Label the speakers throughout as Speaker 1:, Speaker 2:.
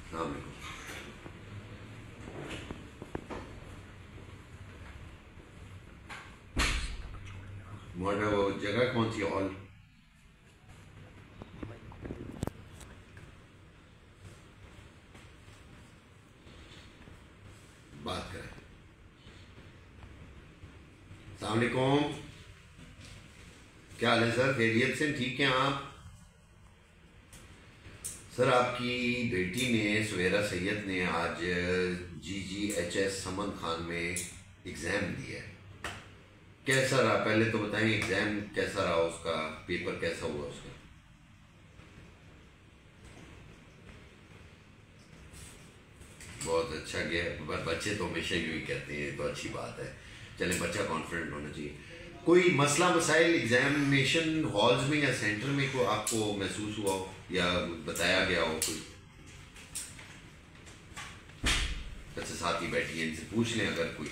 Speaker 1: अस्सलाम वालेकुम। वो जगह कौन सी हॉल? बात करें। अस्सलाम वालेकुम। क्या हाल है सर? खैरियत से ठीक हैं आप? सर आपकी बेटी ने सुवेरा सैयद ने आज GGHS समन खान में एग्ज़ाम दिया है। कैसा रहा पहले तो बताएं, एग्ज़ाम कैसा रहा उसका, पेपर कैसा हुआ उसका? बहुत अच्छा गया। बच्चे तो हमेशा यूँ ही कहते हैं, तो अच्छी बात है। चले, बच्चा कॉन्फिडेंट होना चाहिए। कोई मसला मसाइल एग्जामिनेशन हॉल्स में या सेंटर में को आपको महसूस हुआ हो या बताया गया हो कोई? अच्छा, साथ ही बैठी है, इनसे पूछ लें अगर कोई।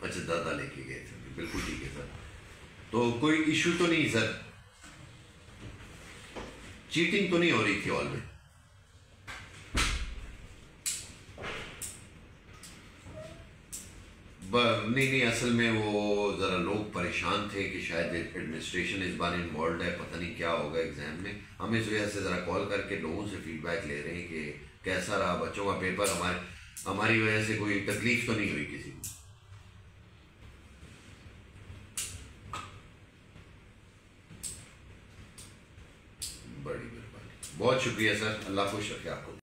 Speaker 1: अच्छा, दादा लेके गए थे, बिल्कुल ठीक है सर। तो कोई इशू तो नहीं सर? चीटिंग तो नहीं हो रही थी हॉल में? नहीं नहीं, असल में वो ज़रा लोग परेशान थे कि शायद एडमिनिस्ट्रेशन इस बार इन्वॉल्व है, पता नहीं क्या होगा एग्ज़ाम में। हम इस वजह से ज़रा कॉल करके लोगों से फीडबैक ले रहे हैं कि कैसा रहा बच्चों का पेपर। हमारी वजह से कोई तकलीफ तो नहीं हुई किसी को? बड़ी मेहरबानी, बहुत शुक्रिया सर। अल्लाह खुश रखे आपको।